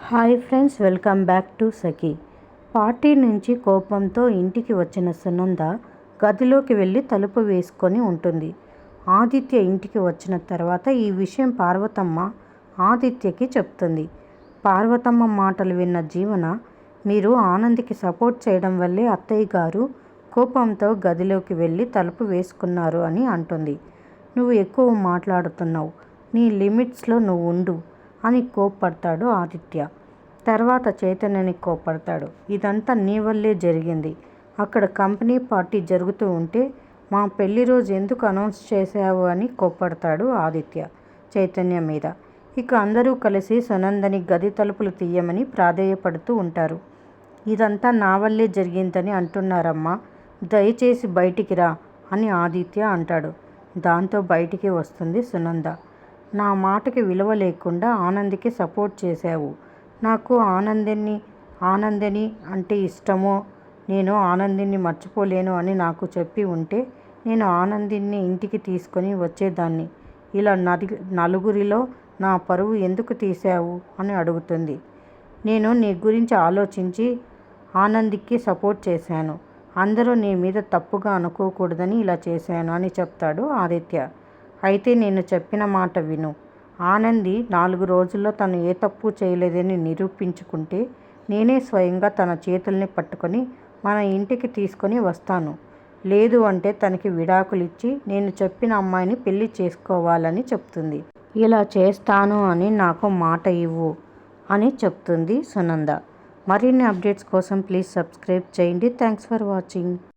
Hi friends, welcome back to Sakhi. Party నుంచి కోపంతో ఇంటికి వచ్చిన సునంద గదిలోకి వెళ్ళి తలుపు వేసుకొని ఉంటుంది. ఆదిత్య ఇంటికి వచ్చిన తర్వాత ఈ విషయం పార్వతమ్మ ఆదిత్యకి చెప్తుంది. పార్వతమ్మ మాటలు విన్న జీవన, మీరు ఆనంద్కి సపోర్ట్ చేయడం వల్లే అత్తయ్య గారు కోపంతో గదిలోకి వెళ్ళి తలుపు వేసుకున్నారు అని అంటుంది. నువ్వు ఎక్కువ మాట్లాడుతున్నావు, నీ లిమిట్స్లో నువ్వు ఉండు అని కోప్పడతాడు ఆదిత్య. తర్వాత చైతన్యని కోప్పడతాడు. ఇదంతా నీ వల్లే జరిగింది. అక్కడ కంపెనీ పార్టీ జరుగుతూ ఉంటే మా పెళ్లి రోజు ఎందుకు అనౌన్స్ చేశావు అని కోప్పడతాడు ఆదిత్య చైతన్య మీద. ఇక అందరూ కలిసి సునందని గది తలుపులు తీయమని ప్రాధేయపడుతూ ఉంటారు. ఇదంతా నా వల్లే జరిగిందని అంటున్నారమ్మా, దయచేసి బయటికి రా అని ఆదిత్య అంటాడు. దాంతో బయటికి వస్తుంది సునంద. నా మాటకి విలువ లేకుండా ఆనంద్కి సపోర్ట్ చేశావు. నాకు ఆనందిని అంటే ఇష్టమో, నేను ఆనందిని మర్చిపోలేను అని నాకు చెప్పి ఉంటే నేను ఆనందిని ఇంటికి తీసుకొని వచ్చేదాన్ని. ఇలా నలుగురిలో నా పరువు ఎందుకు తీశావు అని అడుగుతుంది. నేను నీ గురించి ఆలోచించి ఆనంద్కి సపోర్ట్ చేశాను. అందరూ నీ మీద తప్పుగా అనుకోకూడదని ఇలా చేశాను అని చెప్తాడు ఆదిత్య. అయితే నేను చెప్పిన మాట విను. ఆనంది 4 రోజుల్లో తను ఏ తప్పు చేయలేదని నిరూపించుకుంటే నేనే స్వయంగా తన చేతుల్ని పట్టుకొని మన ఇంటికి తీసుకొని వస్తాను. లేదు అంటే తనకి విడాకులిచ్చి నేను చెప్పిన అమ్మాయిని పెళ్లి చేసుకోవాలని చెప్తుంది. ఇలా చేస్తాను అని నాకు మాట ఇవ్వు అని చెప్తుంది సునంద. మరిన్ని అప్డేట్స్ కోసం ప్లీజ్ సబ్స్క్రైబ్ చేయండి. Thanks for watching.